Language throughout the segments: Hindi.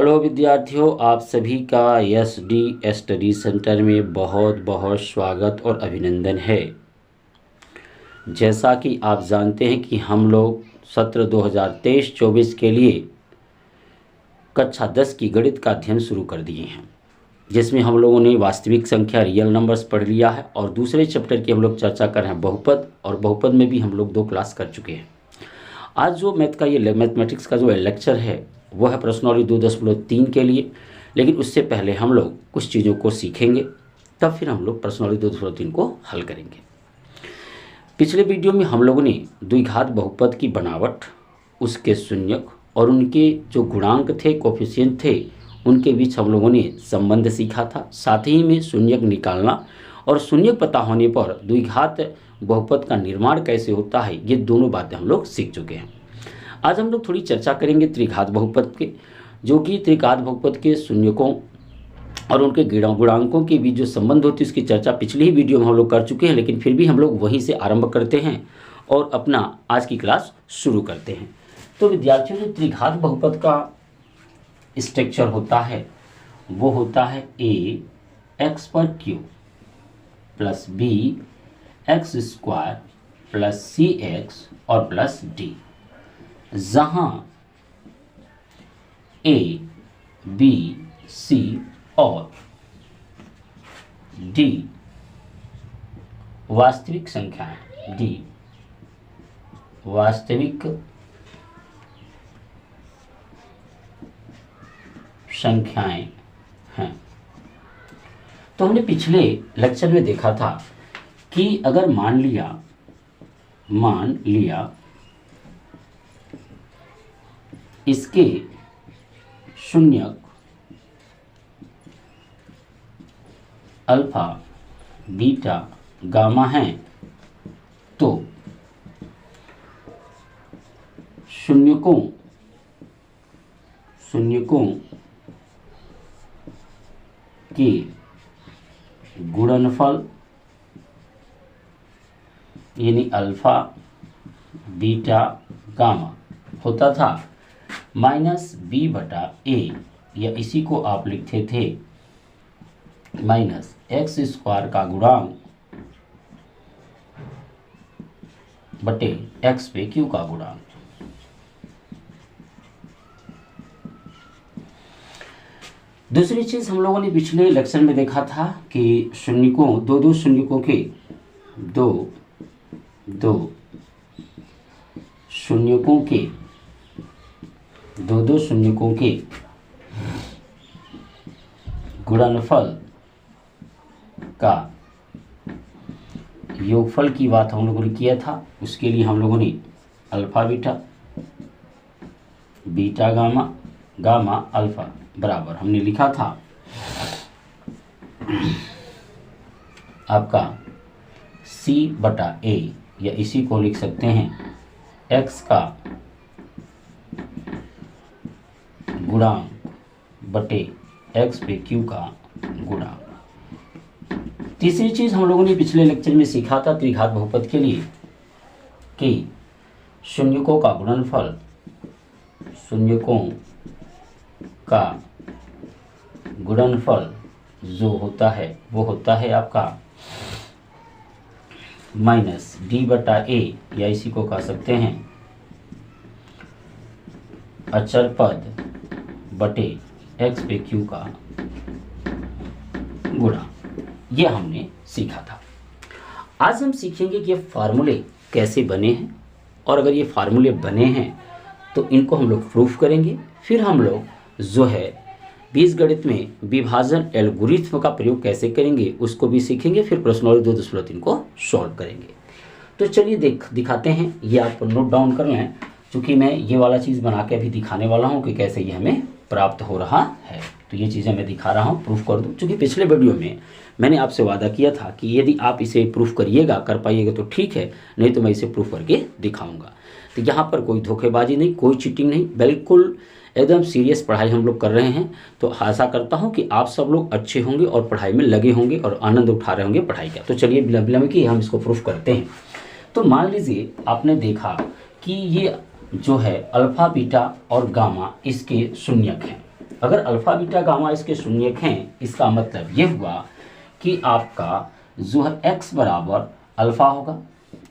हेलो विद्यार्थियों, आप सभी का एस डी स्टडी सेंटर में बहुत बहुत स्वागत और अभिनंदन है। जैसा कि आप जानते हैं कि हम लोग सत्र 2023-24 के लिए कक्षा 10 की गणित का अध्ययन शुरू कर दिए हैं, जिसमें हम लोगों ने वास्तविक संख्या रियल नंबर्स पढ़ लिया है और दूसरे चैप्टर की हम लोग चर्चा कर रहे हैं बहुपद, और बहुपद में भी हम लोग 2 क्लास कर चुके हैं। आज जो मैथमेटिक्स का जो लेक्चर है वह है प्रश्नावली 2.3 के लिए, लेकिन उससे पहले हम लोग कुछ चीज़ों को सीखेंगे, तब फिर हम लोग प्रश्नावली 2.3 को हल करेंगे। पिछले वीडियो में हम लोगों ने द्विघात बहुपद की बनावट, उसके शून्यक और उनके जो गुणांक थे, कोफिशिएंट थे, उनके बीच हम लोगों ने संबंध सीखा था। साथ ही में शून्यक निकालना और शून्यक पता होने पर द्विघात बहुपद का निर्माण कैसे होता है, ये दोनों बातें हम लोग सीख चुके हैं। आज हम लोग थोड़ी चर्चा करेंगे त्रिघात बहुपद के, जो कि त्रिघात बहुपद के शून्यकों और उनके गुणांकों के बीच जो संबंध होती है उसकी चर्चा पिछली ही वीडियो में हम लोग कर चुके हैं, लेकिन फिर भी हम लोग वहीं से आरंभ करते हैं और अपना आज की क्लास शुरू करते हैं। तो विद्यार्थियों, जो त्रिघात बहुपद का स्ट्रक्चर होता है वो होता है ए एक्स पर q plus b x square plus c x और प्लस डी, जहां ए बी सी और डी वास्तविक संख्याएं, डी वास्तविक संख्याएं हैं। तो हमने पिछले लेक्चर में देखा था कि अगर मान लिया इसके शून्यक अल्फा, बीटा, गामा हैं, तो शून्यकों के गुणनफल यानी अल्फा, बीटा, गामा होता था माइनस बी बटा ए, या इसी को आप लिखते थे माइनस एक्स स्क्वायर का गुणांक बटे एक्स पे क्यू का गुणांक। दूसरी चीज हम लोगों ने पिछले लेक्चर में देखा था कि दो शून्यकों के गुणनफल का योगफल की बात हम लोगों ने किया था। उसके लिए हम लोगों ने alpha beta, beta gamma, gamma alpha बराबर हमने लिखा था आपका सी बटा ए, या इसी को लिख सकते हैं एक्स का गुणांक बटे एक्स पे क्यू का गुणांक। तीसरी चीज हम लोगों ने पिछले लेक्चर में सीखा था त्रिघात बहुपद के लिए कि शून्यकों का गुणनफल, शून्यकों का गुणनफल जो होता है वो होता है आपका माइनस डी बटा ए, या इसी को कह सकते हैं अचर पद बटे एक्स पे क्यू का गुणा। ये हमने सीखा था। आज हम सीखेंगे कि ये फार्मूले कैसे बने हैं, और अगर ये फार्मूले बने हैं तो इनको हम लोग प्रूफ करेंगे। फिर हम लोग जो है बीजगणित में विभाजन एल्गोरिथ्म का प्रयोग कैसे करेंगे उसको भी सीखेंगे। फिर प्रश्नावली 2.3 को सॉल्व करेंगे। तो चलिए दिखाते हैं। ये आप नोट डाउन कर लें, क्योंकि मैं ये वाला चीज़ बना के अभी दिखाने वाला हूँ कि कैसे ये हमें प्राप्त हो रहा है। तो ये चीज़ें मैं दिखा रहा हूँ, प्रूफ कर दूँ। क्योंकि पिछले वीडियो में मैंने आपसे वादा किया था कि यदि आप इसे प्रूफ कर पाइएगा तो ठीक है, नहीं तो मैं इसे प्रूफ करके दिखाऊंगा। तो यहाँ पर कोई धोखेबाजी नहीं, कोई चीटिंग नहीं, बिल्कुल एकदम सीरियस पढ़ाई हम लोग कर रहे हैं। तो आशा करता हूँ कि आप सब लोग अच्छे होंगे और पढ़ाई में लगे होंगे और आनंद उठा रहे होंगे पढ़ाई का। तो चलिए बिना विलंब किए हम इसको प्रूफ करते हैं। तो मान लीजिए आपने देखा कि ये जो है अल्फा बीटा और गामा इसके शून्यक हैं। अगर अल्फ़ा बीटा गामा इसके शून्यक हैं, इसका मतलब ये हुआ कि आपका जो है x बराबर अल्फ़ा होगा,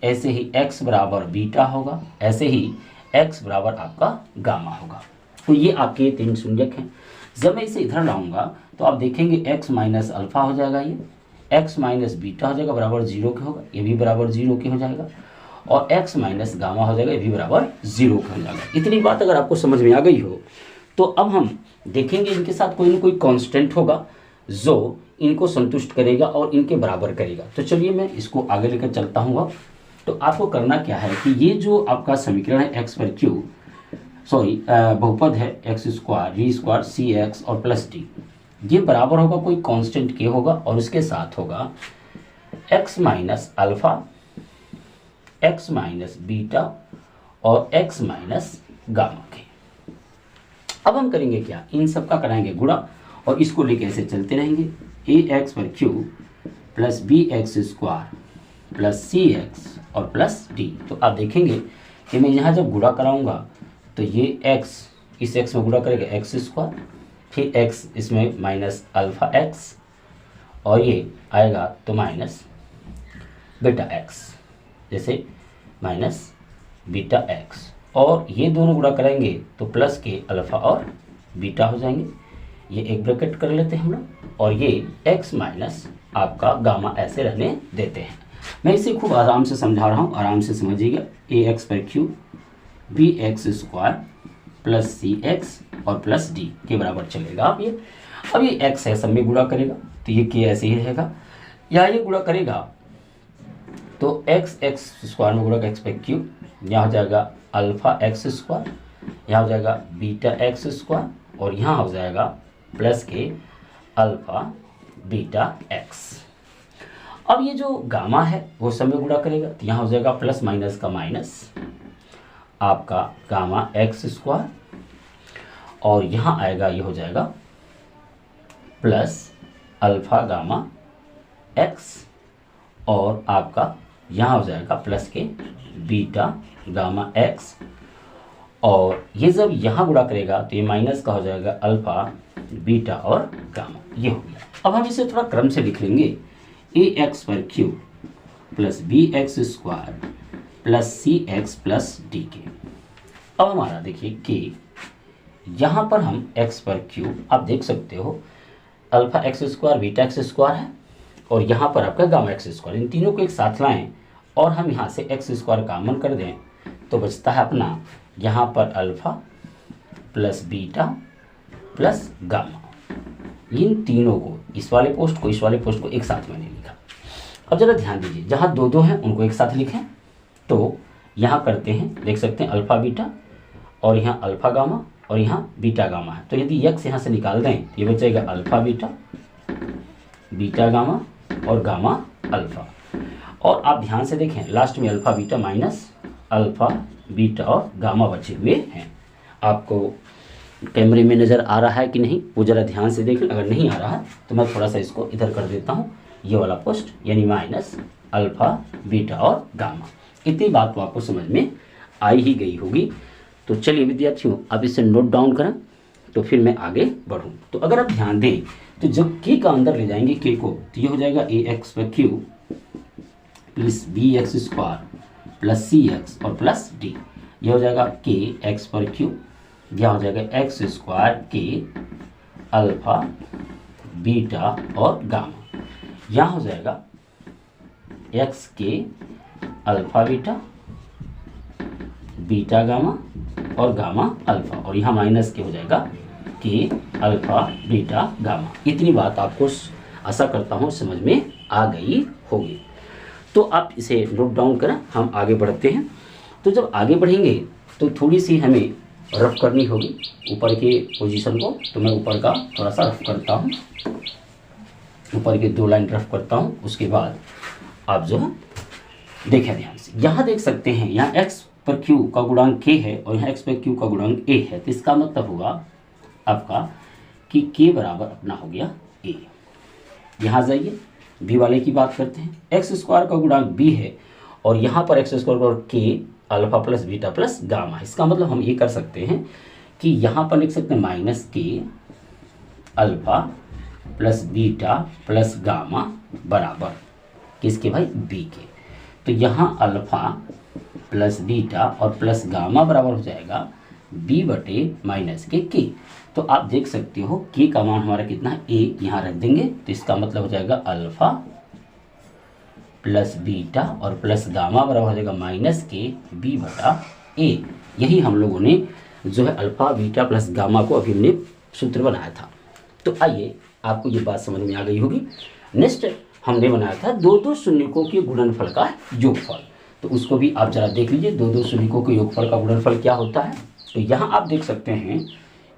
ऐसे ही x बराबर बीटा होगा, ऐसे ही x बराबर आपका गामा होगा। तो ये आपके 3 शून्यक हैं। जब मैं इसे इधर लाऊंगा तो आप देखेंगे x माइनस अल्फ़ा हो जाएगा, ये x माइनस बीटा हो जाएगा, बराबर 0 के होगा, ये भी बराबर 0 के हो जाएगा, और x माइनस गामा हो जाएगा, ये भी बराबर 0 के हो जाएगा। इतनी बात अगर आपको समझ में आ गई हो तो अब हम देखेंगे इनके साथ कोई ना कोई कांस्टेंट होगा जो इनको संतुष्ट करेगा और इनके बराबर करेगा। तो चलिए मैं इसको आगे लेकर चलता हूँ। तो आपको करना क्या है कि ये जो आपका समीकरण है एक्स पर क्यू बहुपद है X square V square C x और प्लस डी, ये बराबर होगा कोई कांस्टेंट के होगा और उसके साथ होगा x minus alpha, x minus beta और एक्स माइनस गामा के। अब हम करेंगे क्या, इन सब का कराएंगे गुणा और इसको लेके ऐसे चलते रहेंगे। ए एक्स पर q plus b x square plus c x और प्लस डी। तो आप देखेंगे कि मैं यहाँ जब गुणा कराऊंगा तो ये x इस x में गुणा करेगा एक्स स्क्वायर, फिर x इसमें माइनस अल्फ़ा x और ये आएगा तो माइनस बीटा x, जैसे माइनस बीटा x, और ये दोनों गुणा करेंगे तो प्लस के अल्फ़ा और बीटा हो जाएंगे। ये एक ब्रैकेट कर लेते हैं हम लोग, और ये x माइनस आपका गामा ऐसे रहने देते हैं। मैं इसे खूब आराम से समझा रहा हूँ, आराम से समझिएगा। ए एक्स पर q b x square plus c x और प्लस डी के बराबर चलेगा। अब ये x है, सब में गुणा करेगा तो ये के ऐसे ही रहेगा, या ये गुणा करेगा तो एक्स एक्स स्क्वायर में गुणा एक्स पर क्यू, यहाँ हो जाएगा अल्फ़ा एक्स स्क्वायर, यहाँ हो जाएगा बीटा एक्स स्क्वायर और यहाँ हो जाएगा प्लस के अल्फ़ा बीटा एक्स। अब ये जो गामा है वो सब में गुणा करेगा तो यहाँ हो जाएगा प्लस माइनस का माइनस आपका गामा एक्स स्क्वायर, और यहाँ आएगा ये हो जाएगा प्लस अल्फ़ा गामा एक्स, और आपका यहाँ हो जाएगा प्लस के बीटा गामा एक्स, और ये जब यहाँ गुणा करेगा तो ये माइनस का हो जाएगा अल्फ़ा बीटा और गामा। ये हो गया। अब हम इसे थोड़ा क्रम से लिख लेंगे। ए एक्स पर q plus b x square plus c x plus d के। अब हमारा देखिए कि यहाँ पर हम x पर क्यू, आप देख सकते हो alpha x square beta x square है, और यहाँ पर आपका गामा एक्स स्क्वायर, इन तीनों को एक साथ लाएं और हम यहाँ से एक्स स्क्वायर कॉमन कर दें तो बचता है अपना यहाँ पर alpha plus beta plus gamma. इन तीनों को, इस वाले पोस्ट को इस वाले पोस्ट को एक साथ मैंने लिखा। अब ज़रा ध्यान दीजिए, जहाँ दो दो हैं उनको एक साथ लिखें तो यहाँ करते हैं, देख सकते हैं अल्फ़ा बीटा और यहाँ अल्फ़ा गामा और यहाँ बीटा गामा है। तो यदि x यहाँ से निकाल दें तो ये बचेगा अल्फ़ा बीटा, बीटा गामा और गामा अल्फ़ा। और आप ध्यान से देखें लास्ट में alpha beta minus alpha beta और गामा बचे हुए हैं। आपको कैमरे में नज़र आ रहा है कि नहीं वो ज़रा ध्यान से देखें, अगर नहीं आ रहा है तो मैं थोड़ा सा इसको इधर कर देता हूँ, ये वाला पोस्ट, यानी माइनस अल्फ़ा बीटा और गामा। इतनी बात तो आपको समझ में आई ही गई होगी। तो चलिए विद्यार्थियों, आप इसे नोट डाउन करें तो फिर मैं आगे बढ़ूँ। तो अगर आप ध्यान दें तो जब के का अंदर ले जाएंगे के को तो ये हो जाएगा ए एक्स पर q plus b x square plus c x और प्लस डी। ये हो जाएगा के एक्स पर क्यू, यह हो जाएगा एक्स स्क्वायर के अल्फ़ा बीटा और गामा। यहाँ हो जाएगा एक्स के अल्फ़ा बीटा बीटा गामा और गामा अल्फ़ा, और यहाँ माइनस के हो जाएगा के अल्फ़ा बीटा गामा। इतनी बात आपको आशा करता हूँ समझ में आ गई होगी। तो आप इसे नोट डाउन करें, हम आगे बढ़ते हैं। तो जब आगे बढ़ेंगे तो थोड़ी सी हमें रफ करनी होगी ऊपर के पोजीशन को। तो मैं ऊपर का थोड़ा सा रफ करता हूँ, ऊपर के 2 लाइन रफ करता हूँ। उसके बाद आप जो है देखें ध्यान से, यहाँ देख सकते हैं यहाँ x पर q का गुणांक k है और यहाँ x पर q का गुणांक a है। तो इसका मतलब हुआ आपका कि k बराबर अपना हो गया a। यहाँ जाइए b वाले की बात करते हैं, एक्स स्क्वायर का गुणांक b है और यहाँ पर एक्स स्क्वायर और k alpha plus beta plus gamma. इसका मतलब हम ये कर सकते हैं कि यहाँ पर लिख सकते हैं माइनस के alpha plus beta plus gamma बराबर किसके भाई, बी के। तो यहाँ अल्फा प्लस बीटा और प्लस गामा बराबर हो जाएगा बी बटे माइनस के। तो आप देख सकते हो के का मान हमारा कितना है, ए यहाँ रख देंगे, तो इसका मतलब हो जाएगा अल्फा प्लस बीटा और प्लस गामा बराबर हो जाएगा माइनस के बी बटा ए। यही हम लोगों ने जो है अल्फा बीटा प्लस गामा को अभी हमने सूत्र बनाया था। तो आइए आपको ये बात समझ में आ गई होगी। नेक्स्ट हमने बनाया था दो दो शून्यकों के गुणनफल का योगफल, तो उसको भी आप जरा देख लीजिए। दो दो शून्यकों के योगफल का गुणनफल क्या होता है। तो यहाँ आप देख सकते हैं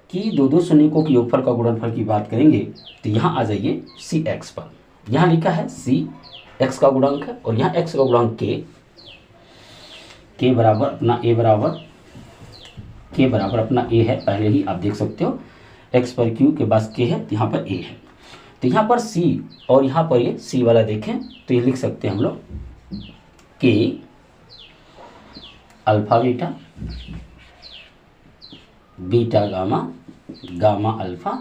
कि दो दो शून्यकों के योगफल का गुणनफल की बात करेंगे तो यहाँ आ जाइए सी एक्स पर। यहाँ लिखा है सी एक्स का गुणांक है और यहाँ एक्स का गुणांक के बराबर अपना ए बराबर के बराबर अपना ए है, पहले ही आप देख सकते हो। एक्स पर क्यू के पास के है, यहाँ पर ए है। तो यहाँ पर सी और यहाँ पर ये सी वाला देखें तो ये लिख सकते हैं हम लोग के alpha beta beta gamma gamma alpha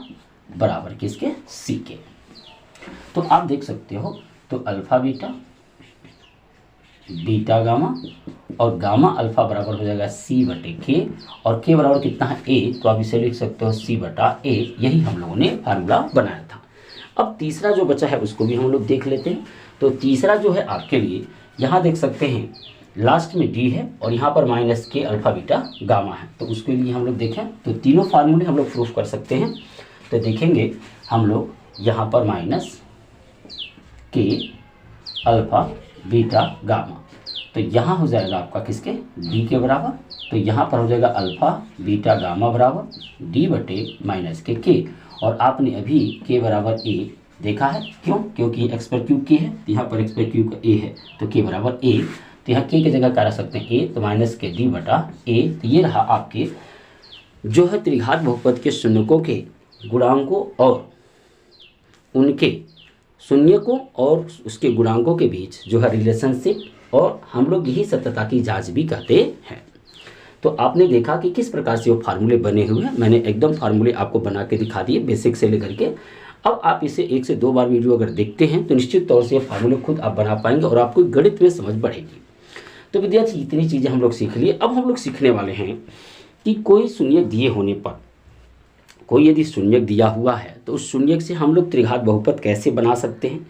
बराबर किसके, सी के। तो आप देख सकते हो तो अल्फा बीटा बीटा गामा और गामा अल्फा बराबर हो जाएगा सी बटे के, और के बराबर कितना है ए, तो आप इसे लिख सकते हो सी बटा ए। यही हम लोगों ने फार्मूला बनाया था। अब तीसरा जो बचा है उसको भी हम लोग देख लेते हैं। तो तीसरा जो है आपके लिए यहाँ देख सकते हैं लास्ट में डी है और यहाँ पर माइनस के अल्फा बीटा गामा है। तो उसके लिए हम लोग देखें तो तीनों फार्मूले हम लोग प्रूफ कर सकते हैं। तो देखेंगे हम लोग यहाँ पर माइनस के अल्फा बीटा गामा, तो यहाँ हो जाएगा आपका किसके, डी के बराबर। तो यहाँ पर हो जाएगा अल्फा बीटा गामा बराबर डी बटे माइनस के। और आपने अभी के बराबर ए देखा है, क्यों, क्योंकि एक्स पर क्यू के है, तो यहाँ पर एक्स पर क्यू का ए है, तो के बराबर ए। तो यहाँ के की जगह क्या रख सकते हैं ए, तो माइनस के डी बटा ए। तो ये रहा आपके जो है त्रिघात बहुपद के शून्यकों के गुणांकों और उनके शून्यकों और उसके गुणांकों के बीच जो है रिलेशनशिप, और हम लोग यही सत्यता की जांच भी कहते हैं। तो आपने देखा कि किस प्रकार से वो फार्मूले बने हुए हैं। मैंने एकदम फार्मूले आपको बना के दिखा दिए बेसिक से लेकर के। अब आप इसे 1 से 2 बार वीडियो अगर देखते हैं तो निश्चित तौर से ये फार्मूले खुद आप बना पाएंगे और आपको गणित में समझ बढ़ेगी। तो विद्यार्थी इतनी चीज़ें हम लोग सीख लिए। अब हम लोग सीखने वाले हैं कि कोई शून्यक दिए होने पर, कोई यदि शून्यक दिया हुआ है तो उस शून्यक से हम लोग त्रिघात बहुपद कैसे बना सकते हैं,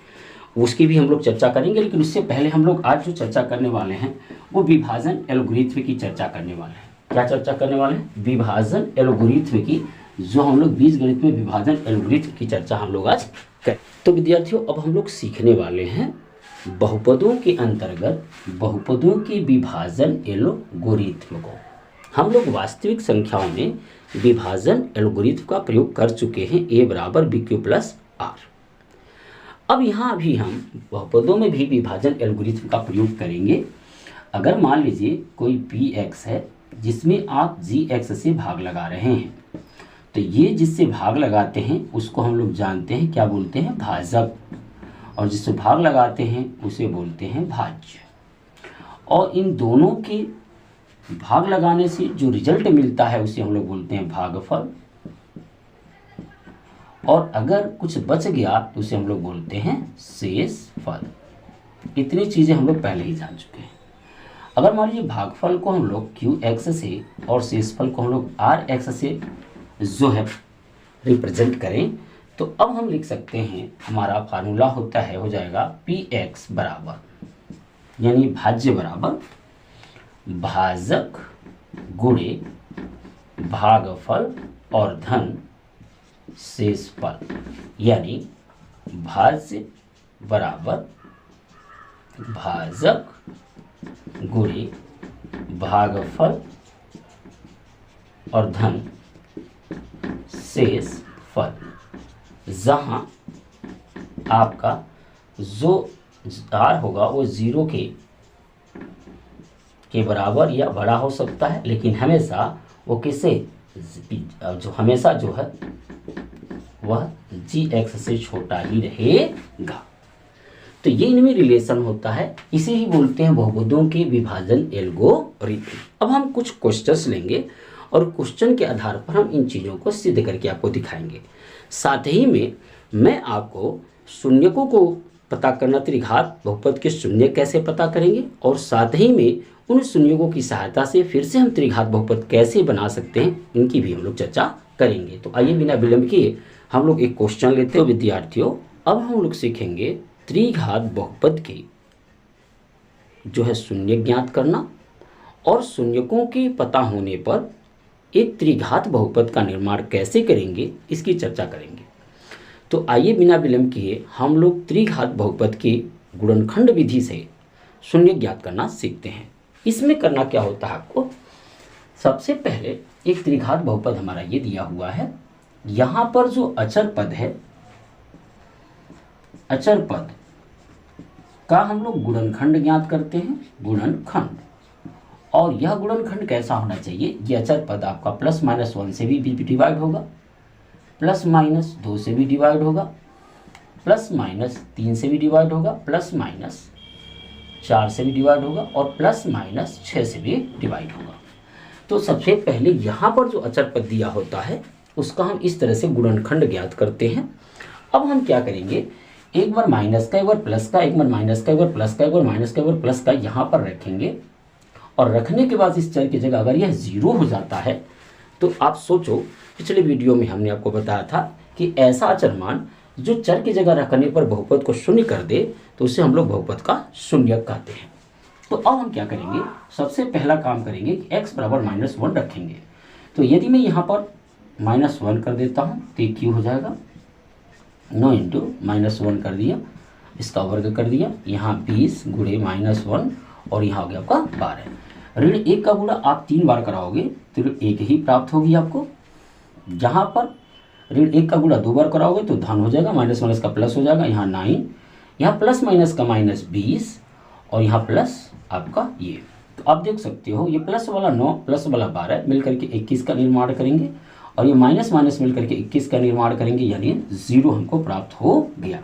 उसकी भी हम लोग चर्चा करेंगे। लेकिन उससे पहले हम लोग आज जो चर्चा करने वाले हैं वो विभाजन एल्गोरिथ्म की चर्चा करने वाले हैं। क्या चर्चा करने वाले हैं, विभाजन एल्गोरिथ्म की, जो हम लोग बीजगणित में विभाजन एल्गोरिथ्म की चर्चा हम लोग आज करें। तो विद्यार्थियों अब हम लोग सीखने वाले हैं बहुपदों के अंतर्गत बहुपदों के विभाजन एल्गोरिथ्म को। हम लोग वास्तविक संख्याओं में विभाजन एल्गोरिथ्म का प्रयोग कर चुके हैं, ए बराबर बी क्यू प्लस आर। अब यहाँ भी हम बहुपदों में भी विभाजन एल्गोरिथ्म का प्रयोग करेंगे। अगर मान लीजिए कोई पी एक्स है जिसमें आप जी एक्स से भाग लगा रहे हैं, तो ये जिससे भाग लगाते हैं उसको हम लोग जानते हैं क्या बोलते हैं, भाजक, और जिससे भाग लगाते हैं उसे बोलते हैं भाज्य। और इन दोनों के भाग लगाने से जो रिजल्ट मिलता है उसे हम लोग बोलते हैं भागफल, और अगर कुछ बच गया तो उसे हम लोग बोलते हैं शेषफल। इतनी चीज़ें हम लोग पहले ही जान चुके हैं। अगर मान लीजिए भागफल को हम लोग क्यू एक्स से और शेषफल को हम लोग आर एक्स से जो है रिप्रेजेंट करें, तो अब हम लिख सकते हैं हमारा फार्मूला होता है, हो जाएगा पी एक्स बराबर, यानी भाज्य बराबर भाजक गुणे भागफल और धन शेषफल, यानी भाज्य बराबर भाजक गुणे भागफल और धन शेषफल। जहाँ आपका जो आर होगा वो 0 के बराबर या बड़ा हो सकता है, लेकिन हमेशा वो किससे, जो हमेशा जो है वह जी एक्स से छोटा ही रहेगा। तो ये इनमें रिलेशन होता है, इसे ही बोलते हैं बहुपदों के विभाजन एल्गोरिथ्म। अब हम कुछ क्वेश्चंस लेंगे और क्वेश्चन के आधार पर हम इन चीज़ों को सिद्ध करके आपको दिखाएंगे। साथ ही में मैं आपको शून्यकों को पता करना, त्रिघात बहुपद के शून्य कैसे पता करेंगे, और साथ ही में उन शून्यकों की सहायता से फिर से हम त्रिघात बहुपद कैसे बना सकते हैं, इनकी भी हम लोग चर्चा करेंगे। तो आइए बिना विलंब किए हम लोग एक क्वेश्चन लेते हैं विद्यार्थियों। अब हम लोग सीखेंगे त्रिघात बहुपद के जो है शून्य ज्ञात करना, और शून्यकों के पता होने पर एक त्रिघात बहुपद का निर्माण कैसे करेंगे, इसकी चर्चा करेंगे। तो आइए बिना विलंब किए हम लोग त्रिघात बहुपद की गुणनखंड विधि से शून्य ज्ञात करना सीखते हैं। इसमें करना क्या होता है आपको, सबसे पहले एक त्रिघात बहुपद हमारा ये दिया हुआ है, यहाँ पर जो अचर पद है, अचर पद का हम लोग गुणनखंड ज्ञात करते हैं, गुणनखंड। और यह गुणनखंड कैसा होना चाहिए, ये अचर पद आपका +-1 से भी डिवाइड होगा, +-2 से भी डिवाइड होगा, +-3 से भी डिवाइड होगा, +-4 से भी डिवाइड होगा, और +-6 से भी डिवाइड होगा। तो सबसे पहले यहाँ पर जो अचर पद दिया होता है उसका हम इस तरह से गुणनखंड ज्ञात करते हैं। अब हम क्या करेंगे, एक बार माइनस का, एक बार प्लस का, एक बार माइनस का, एक बार प्लस का, एक बार माइनस का, एक बार प्लस का यहाँ पर रखेंगे। और रखने के बाद इस चर की जगह अगर यह 0 हो जाता है तो आप सोचो, पिछले वीडियो में हमने आपको बताया था कि ऐसा अचर मान जो चर की जगह रखने पर बहुपद को शून्य कर दे तो उसे हम लोग बहुपद का शून्यक कहते हैं। तो अब हम क्या करेंगे, सबसे पहला काम करेंगे कि x बराबर -1 रखेंगे। तो यदि मैं यहाँ पर -1 कर देता हूँ तो ये क्यों हो जाएगा, 9 × -1 कर दिया, इसका वर्ग कर दिया, यहाँ 20 × -1 और यहाँ हो गया आपका 12। ऋण 1 का गुणा आप 3 बार कराओगे तो ऋण 1 ही प्राप्त होगी आपको। जहाँ पर ऋण 1 का गुणा 2 बार कराओगे तो धन हो जाएगा, -1 का प्लस हो जाएगा, यहाँ 9, यहाँ प्लस माइनस का -20 और यहाँ प्लस आपका ये। तो आप देख सकते हो ये प्लस वाला 9 प्लस वाला 12 मिलकर के 21 का निर्माण करेंगे, और ये माइनस माइनस मिलकर के 21 का निर्माण करेंगे, यानी 0 हमको प्राप्त हो गया।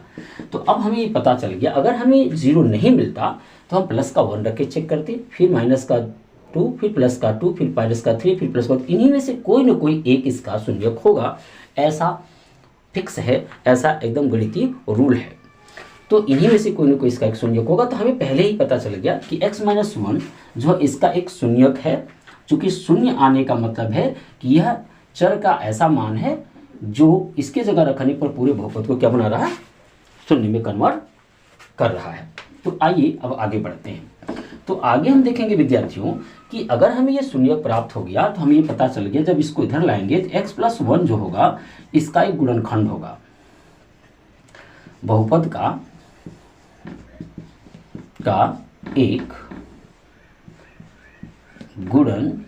तो अब हमें ये पता चल गया, अगर हमें 0 नहीं मिलता तो हम प्लस का 1 रख के चेक करते, फिर माइनस का 2, फिर प्लस का 2, फिर माइनस का 3, फिर प्लस का, इन्हीं में से कोई ना कोई एक इसका शून्यक होगा, ऐसा फिक्स है, ऐसा एकदम गणितीय रूल है। तो इन्हीं में से कोई ना कोई इसका एक शून्यक होगा। तो हमें पहले ही पता चल गया कि x-1 जो इसका एक शून्यक है, चूंकि शून्य आने का मतलब है कि यह चर का ऐसा मान है जो इसके जगह रखने पर पूरे बहुपद को क्या बना रहा है, शून्य में कन्वर्ट कर रहा है। तो आइए अब आगे बढ़ते हैं। तो आगे हम देखेंगे विद्यार्थियों कि अगर हमें ये शून्यक प्राप्त हो गया तो हमें ये पता चल गया, जब इसको इधर लाएंगे तो x+1 जो होगा इसका एक गुणनखंड होगा, बहुपद का एक गुणनखंड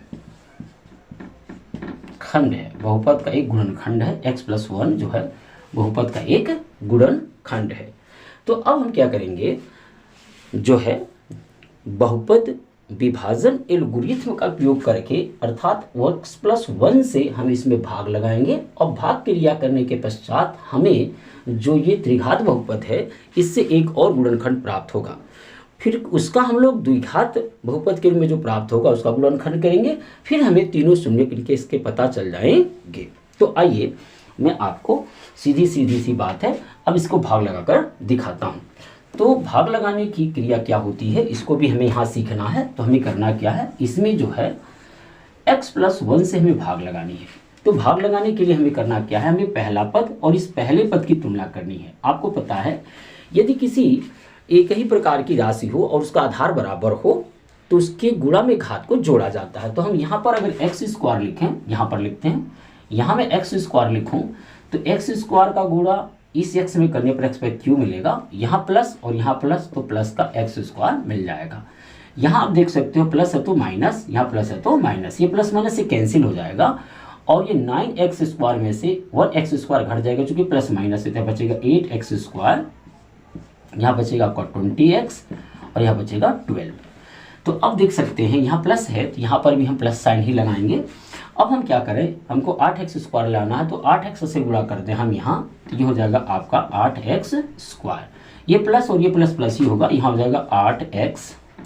है, बहुपद का एक गुणनखंड है, x+1 जो है बहुपद का एक गुणनखंड है। तो अब हम क्या करेंगे, जो है बहुपद विभाजन एल्गोरिथ्म का उपयोग करके, अर्थात x+1 से हम इसमें भाग लगाएंगे, और भाग क्रिया करने के पश्चात हमें जो ये त्रिघात बहुपद है इससे एक और गुणनखंड प्राप्त होगा। फिर उसका हम लोग द्विघात बहुपद के रूप में जो प्राप्त होगा उसका गुणनखंड करेंगे, फिर हमें तीनों शून्य के इसके पता चल जाएंगे। तो आइए मैं आपको सीधी सी बात है, अब इसको भाग लगाकर दिखाता हूँ। तो भाग लगाने की क्रिया क्या होती है, इसको भी हमें यहाँ सीखना है। तो हमें करना क्या है, इसमें जो है x+1 से हमें भाग लगानी है। तो भाग लगाने के लिए हमें करना क्या है, हमें पहला पद और इस पहले पद की तुलना करनी है। आपको पता है यदि किसी एक ही प्रकार की राशि हो और उसका आधार बराबर हो तो उसके गुणा में घात को जोड़ा जाता है। तो हम यहाँ पर अगर x² लिखें, यहाँ पर लिखते हैं, यहाँ मैं x² लिखूँ तो x² का गुणा इस x में करने पर x पर q मिलेगा, यहाँ प्लस और यहाँ प्लस, तो प्लस का x² मिल जाएगा। यहाँ आप देख सकते हो प्लस है तो माइनस, यहाँ प्लस है तो माइनस, ये प्लस माइनस से कैंसिल हो जाएगा, और ये 9x² में से 1x² घट जाएगा, चूंकि प्लस माइनस है, तो बचेगा 8x², यहाँ बचेगा आपका 20x और यहाँ बचेगा 12। तो अब देख सकते हैं यहाँ प्लस है तो यहाँ पर भी हम प्लस साइन ही लगाएंगे। अब हम क्या करें, हमको 8x² लाना है, तो 8x से गुणा कर दें हम यहाँ, तो ये हो जाएगा आपका 8x²। ये प्लस और ये प्लस प्लस ही होगा, यहाँ हो जाएगा 8x।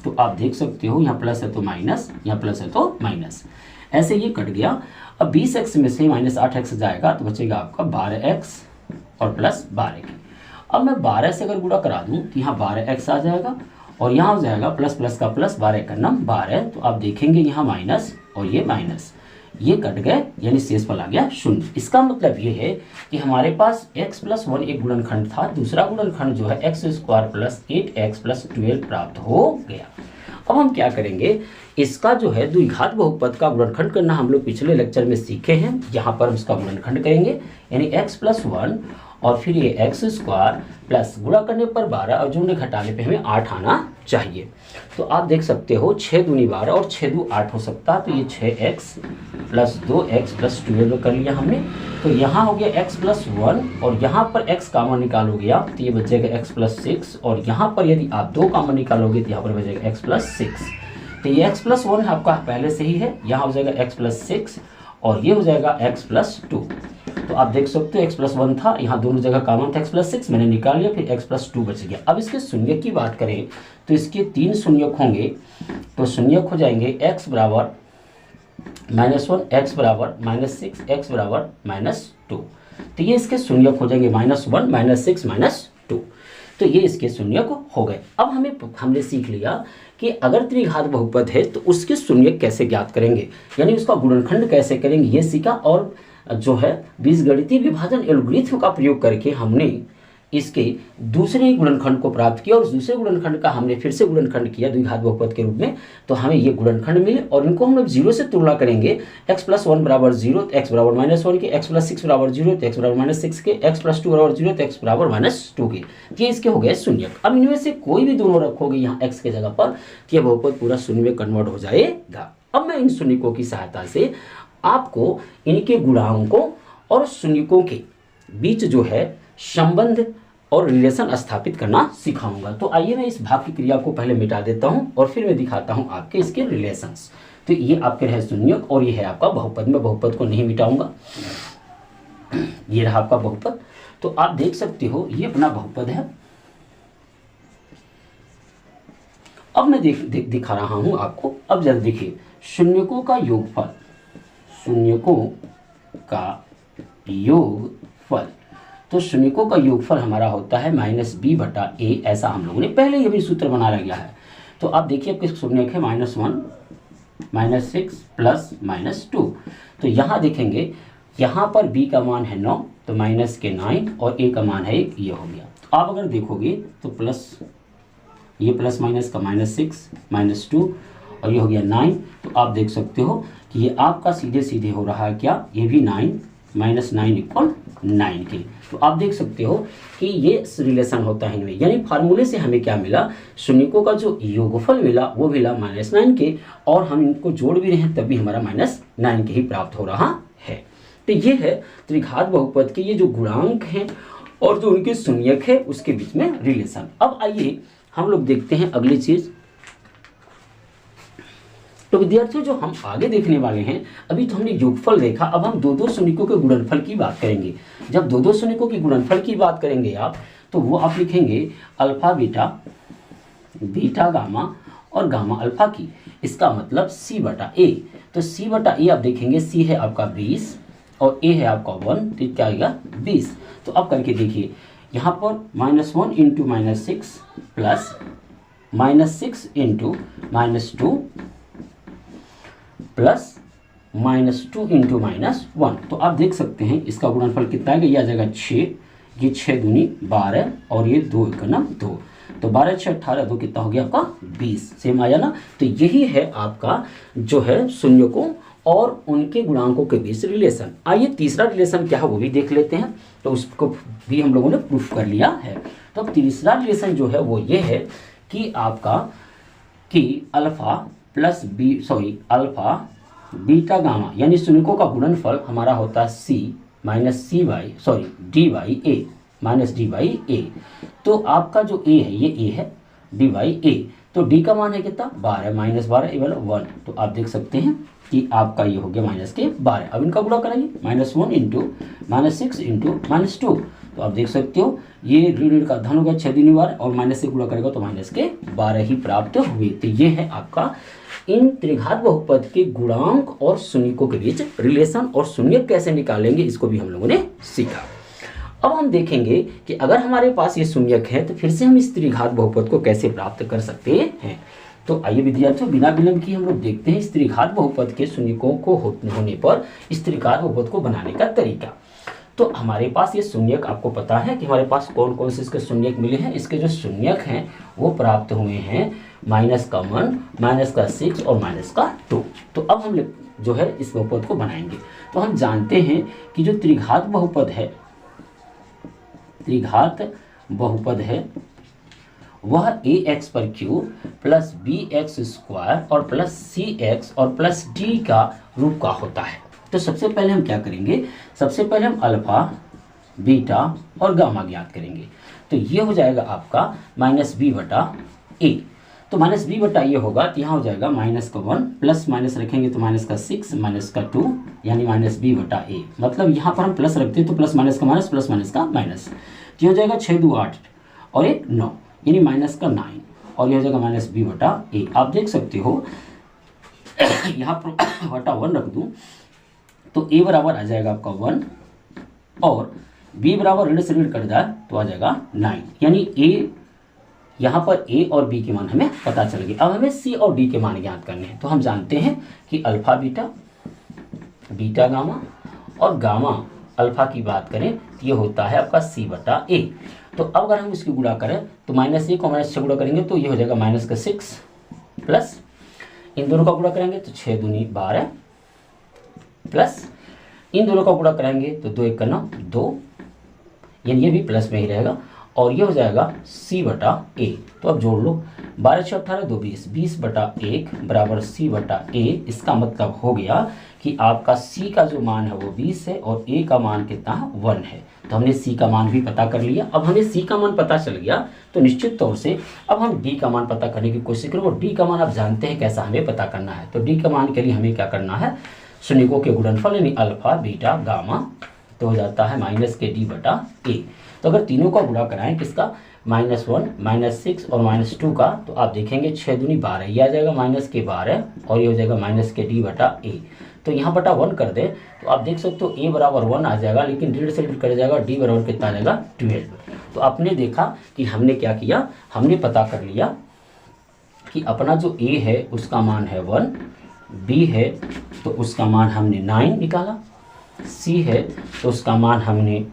तो आप देख सकते हो यहाँ प्लस है तो माइनस, यहाँ प्लस है तो माइनस। ऐसे ये कट गया। अब 20x में से -8x जाएगा तो बचेगा आपका 12x और प्लस 12 अब मैं 12 से अगर गुणा करा दूं तो यहाँ 12x आ जाएगा और यहाँ हो जाएगा प्लस प्लस का प्लस, 12 का नम 12। तो आप देखेंगे यहाँ माइनस और ये माइनस, ये कट गए यानी शेषफल आ गया 0। इसका मतलब ये है कि हमारे पास x+1 एक गुणनखंड था, दूसरा गुणनखंड जो है x² + 8x + 12 प्राप्त हो गया। अब हम क्या करेंगे, इसका जो है द्विघात बहुपद का गुणनखंड करना हम लोग पिछले लेक्चर में सीखे हैं। यहाँ पर हम इसका गुणनखंड करेंगे यानी x+1 और फिर ये x² प्लस गुणा करने पर 12 और जोड़ने घटाने पे हमें 8 आना चाहिए। तो आप देख सकते हो 6 दूनी 12 और 6 दू 8 हो सकता है। तो ये 6x + 2x + 12 कर लिया हमने। तो यहाँ हो गया x+1 और यहाँ पर x कॉमन निकालोगे आप तो ये बचेगा x+6 और यहाँ पर यदि आप 2 कॉमन निकालोगे तो यहाँ पर बचेगा x+6। तो ये x+1 आपका पहले से ही है, यहाँ हो जाएगा x+6 और ये हो जाएगा x+2। तो आप देख सकते हो x+1 था, यहाँ दोनों जगह कॉमन था x+6 मैंने निकाल लिया, फिर x+2 बच गया। अब इसके शून्यक की बात करें तो इसके 3 शून्यक होंगे। तो शून्यक हो जाएंगे x बराबर -1, x बराबर -6, x बराबर -2। तो ये इसके शून्यक हो जाएंगे -1, -6, -2। तो ये इसके शून्यक हो गए। अब हमने सीख लिया कि अगर त्रिघात बहुपद है तो उसके शून्यक कैसे ज्ञात करेंगे, यानी उसका गुणनखंड कैसे करेंगे, ये सीखा। और जो है बीजगणितीय विभाजन एल्गोरिथम का प्रयोग करके हमने इसके दूसरे गुणनखंड को प्राप्त किया और दूसरे गुणनखंड का हमने फिर से गुणनखंड किया द्विघात बहुपद के रूप में। तो हमें ये गुणनखंड मिले और इनको हम लोग 0 से तुलना करेंगे। x+1 बराबर 0 तो x बराबर -1 के, x+6 बराबर 0 तो x बराबर -6 के, x+2 बराबर 0 तो x बराबर -2 के। ये इसके हो गए शून्यक। अब इनमें से कोई भी दोनों रखोगे यहाँ x के जगह पर तो यह बहुपद पूरा शून्य में कन्वर्ट हो जाएगा। अब मैं इन शून्यकों की सहायता से आपको इनके गुणांकों और शून्यकों के बीच जो है संबंध और रिलेशन स्थापित करना सिखाऊंगा। तो आइए मैं इस भाग की क्रिया को पहले मिटा देता हूं और फिर मैं दिखाता हूं आपके इसके रिलेशंस। तो ये आपके रहे शून्यक और ये है आपका बहुपद। मैं बहुपद को नहीं मिटाऊंगा, ये रहा आपका बहुपद। तो आप देख सकते हो ये अपना बहुपद है। अब मैं दिखा रहा हूं आपको। अब जरा देखिए शून्यकों का योगफल, शून्यकों का योगफल। तो शून्यकों का योगफल हमारा होता है -b/a। ऐसा हम लोगों ने पहले ये भी सूत्र बना लिया है। तो आप देखिए आपके शून्यक है -1, -6 प्लस -2। तो यहाँ देखेंगे यहाँ पर b का मान है 9 तो माइनस के 9 और a का मान है 1, ये हो गया। तो आप अगर देखोगे तो प्लस ये प्लस माइनस का -6 -2 और ये हो गया 9। तो आप देख सकते हो कि ये आपका सीधे सीधे हो रहा है क्या, ये भी 9 -9 = 9 के। तो आप देख सकते हो कि ये रिलेशन होता है इनमें, यानी फार्मूले से हमें क्या मिला, शून्यकों का जो योगफल मिला वो मिला -9 के और हम इनको जोड़ भी रहे हैं तब भी हमारा -9 के ही प्राप्त हो रहा है। तो ये है त्रिघात बहुपद के ये जो गुणांक हैं और जो उनके शून्यक है उसके बीच में रिलेशन। अब आइए हम लोग देखते हैं अगली चीज। तो विद्यार्थियों जो हम आगे देखने वाले हैं, अभी तो हमने योगफल देखा, अब हम दो शून्यकों के गुणनफल की बात करेंगे। जब दो शून्यकों के गुणनफल की बात करेंगे आप तो वो आप लिखेंगे अल्फा बीटा, बीटा गामा और गामा अल्फा की। इसका मतलब c/a। तो c/a आप देखेंगे, c है आपका 20 और a है आपका 1, तो क्या आएगा 20। तो अब करके देखिए यहाँ पर -1 × -6 प्लस -6 × -2 प्लस -2 × -1। तो आप देख सकते हैं इसका गुणनफल कितना आएगा, ये आ जाएगा 6, ये 6 दूनी 12 और ये 2 × 2। तो 12 6 18, 2 कितना हो गया आपका 20। सेम आया ना। तो यही है आपका जो है शून्यकों और उनके गुणांकों के बीच रिलेशन। आइए तीसरा रिलेशन क्या है वो भी देख लेते हैं। तो उसको भी हम लोगों ने प्रूफ कर लिया है। तो अब तीसरा रिलेशन जो है वो ये है कि आपका कि अल्फा बीटा गामा यानी शून्यकों का गुणनफल हमारा होता है d/a। तो आपका जो a है ये a है d/a। तो d का मान है कितना 12, -12 इक्वल 1। तो आप देख सकते हैं कि आपका ये हो गया -12। अब इनका गुणा कराइए, -1 × -6 × -2। तो आप देख सकते हो ये ऋण का धन होगा 6 दूनी 12 और माइनस से गुणा करेगा तो माइनस के 12 ही प्राप्त हुए। तो ये है आपका इन त्रिघात बहुपद के गुणांक और शून्यकों के बीच रिलेशन, और शून्यक कैसे निकालेंगे इसको भी हम लोगों ने सीखा। अब हम देखेंगे कि अगर हमारे पास ये शून्यक है तो फिर से हम इस त्रिघात बहुपद को कैसे प्राप्त कर सकते हैं। तो आइए विद्यार्थियों, बिना विलंब किए हम लोग देखते हैं इस त्रिघात बहुपद के शून्यकों को होने पर इस त्रिघात बहुपद को बनाने का तरीका। तो हमारे पास ये शून्यक, आपको पता है कि हमारे पास कौन कौन से इसके शून्यक मिले हैं। इसके जो शून्यक हैं वो प्राप्त हुए हैं माइनस का 1, माइनस का 6 और माइनस का 2। तो अब हम जो है इस बहुपद को बनाएंगे। तो हम जानते हैं कि जो त्रिघात बहुपद है वह ax पर क्यूब प्लस bx² और प्लस cx और प्लस d का रूप का होता है। तो सबसे पहले हम क्या करेंगे, सबसे पहले हम अल्फा, बीटा और गामा ज्ञात करेंगे। तो ये हो जाएगा आपका माइनस बी बटा ए। तो माइनस बी बटा ये होगा तो यहाँ हो जाएगा माइनस का 1 प्लस माइनस रखेंगे तो माइनस का 6 माइनस का 2 यानी माइनस बी बटा ए। मतलब यहाँ पर हम प्लस रखते हैं तो प्लस माइनस का माइनस प्लस माइनस का माइनस। ये हो जाएगा 6 2 8 और 1 9 यानी माइनस का 9 और ये हो जाएगा माइनस बी बटा ए। आप देख सकते हो यहाँ पर बटा 1 रख दूँ तो ए बराबर आ जाएगा आपका 1 और बी बराबर ऋण से ऋण कट जाए तो आ जाएगा 9 यानी ए, यहाँ पर ए और बी के मान हमें पता चल गए। अब हमें सी और डी के मान ज्ञात करने हैं। तो हम जानते हैं कि अल्फा बीटा, बीटा गामा और गामा अल्फा की बात करें तो ये होता है आपका सी बटा ए। तो अब अगर हम इसकी गुणा करें तो माइनस ए को माइनस से गुणा करेंगे तो ये हो जाएगा माइनस का 6 प्लस इन दोनों का गुणा करेंगे तो 6 दूनी 12 प्लस इन दोनों का गुणा करेंगे तो 2 1 का 9 2 यानी ये भी प्लस में ही रहेगा और ये हो जाएगा सी बटा ए। तो अब जोड़ लो 12 6 18 2 20 20 बटा 1 बराबर सी बटा ए। इसका मतलब हो गया कि आपका सी का जो मान है वो 20 है और ए का मान कितना है 1 है। तो हमने सी का मान भी पता कर लिया। अब हमें सी का मान पता चल गया तो निश्चित तौर से अब हम डी का मान पता करने की कोशिश करें। और डी का मान आप जानते हैं कैसा हमें पता करना है। तो डी का मान के लिए हमें क्या करना है, शून्यकों के गुणनफल यानी अल्फा बीटा गामा तो हो जाता है माइनस के डी बटा ए। तो अगर तीनों का गुणा कराएं किसका, -1 -6 और -2 का, तो आप देखेंगे 6 दूनी 12 ये आ जाएगा माइनस के 12 और ये हो जाएगा माइनस के डी बटा ए। तो यहाँ बटा 1 कर दे तो आप देख सकते हो ए बराबर 1 आ जाएगा, लेकिन ऋण से ऋण कर जाएगा, डी बराबर कितना आ जाएगा 12। तो आपने देखा कि हमने क्या किया, हमने पता कर लिया कि अपना जो ए है उसका मान है 1, बी है तो उसका मान हमने 9 निकाला, सी है तो उसका मान हमने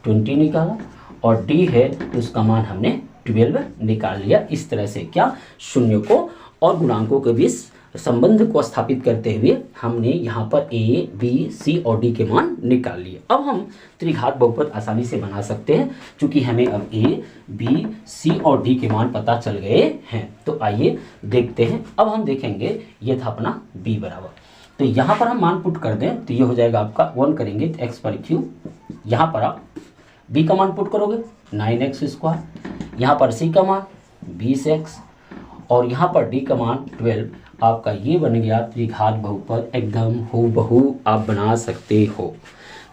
20 निकाला और डी है तो उसका मान हमने 12 निकाल लिया। इस तरह से क्या शून्यकों और गुणांकों के बीच संबंध को स्थापित करते हुए हमने यहाँ पर ए बी सी और डी के मान निकाल लिए। अब हम त्रिघात बहुपद आसानी से बना सकते हैं क्योंकि हमें अब ए बी सी और डी के मान पता चल गए हैं। तो आइए देखते हैं। अब हम देखेंगे ये था अपना बी बराबर, तो यहाँ पर हम मान पुट कर दें तो ये हो जाएगा आपका 1 करेंगे तो एक्स पर क्यूब, यहाँ पर आप बी का मान पुट करोगे 9x², यहाँ पर सी का मान 20x और यहाँ पर डी का मान 12। आपका ये बन गया त्रिघात बहुपद, एकदम हूबहू आप बना सकते हो।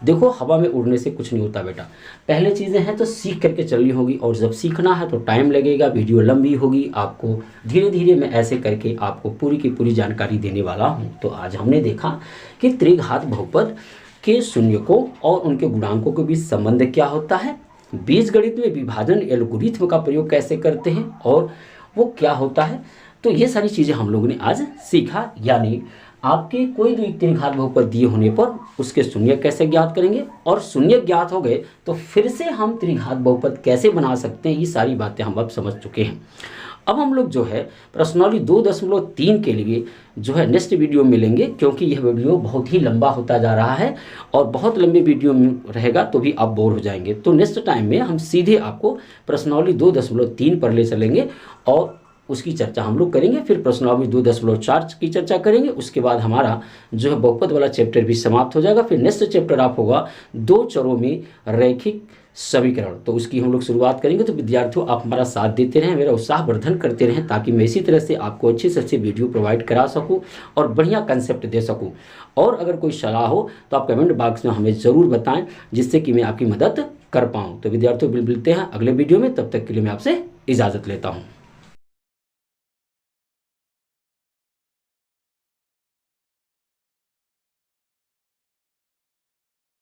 देखो हवा में उड़ने से कुछ नहीं होता बेटा, पहले चीज़ें हैं तो सीख करके चलनी होगी और जब सीखना है तो टाइम लगेगा, वीडियो लंबी होगी, आपको धीरे धीरे मैं ऐसे करके आपको पूरी की पूरी जानकारी देने वाला हूँ। तो आज हमने देखा कि त्रिघात बहुपद के शून्यकों और उनके गुणांकों के बीच संबंध क्या होता है, बीजगणित में विभाजन एल्गोरिथ्म का प्रयोग कैसे करते हैं और वो क्या होता है। तो ये सारी चीज़ें हम लोगों ने आज सीखा। यानी आपके कोई भी त्रिघात बहुपद दिए होने पर उसके शून्यक कैसे ज्ञात करेंगे और शून्यक ज्ञात हो गए तो फिर से हम त्रिघात बहुपद कैसे बना सकते हैं, ये सारी बातें हम अब समझ चुके हैं। अब हम लोग जो है प्रश्नावली 2.3 के लिए जो है नेक्स्ट वीडियो मिलेंगे, क्योंकि यह वीडियो बहुत ही लंबा होता जा रहा है और बहुत लंबे वीडियो में रहेगा तो भी आप बोर हो जाएंगे। तो नेक्स्ट टाइम में हम सीधे आपको प्रश्नावली 2.3 पर ले चलेंगे और उसकी चर्चा हम लोग करेंगे। फिर प्रश्नावली 2.4 की चर्चा करेंगे। उसके बाद हमारा जो है बहुपद वाला चैप्टर भी समाप्त हो जाएगा। फिर नेक्स्ट चैप्टर आप होगा 2 चरों में रैखिक समीकरण, तो उसकी हम लोग शुरुआत करेंगे। तो विद्यार्थियों आप हमारा साथ देते रहें, मेरा उत्साह वर्धन करते रहें ताकि मैं इसी तरह से आपको अच्छे से अच्छे वीडियो प्रोवाइड करा सकूं और बढ़िया कंसेप्ट दे सकूं। और अगर कोई सलाह हो तो आप कमेंट बॉक्स में हमें ज़रूर बताएं, जिससे कि मैं आपकी मदद कर पाऊँ। तो विद्यार्थियों मिलते हैं अगले वीडियो में, तब तक के लिए मैं आपसे इजाज़त लेता हूँ।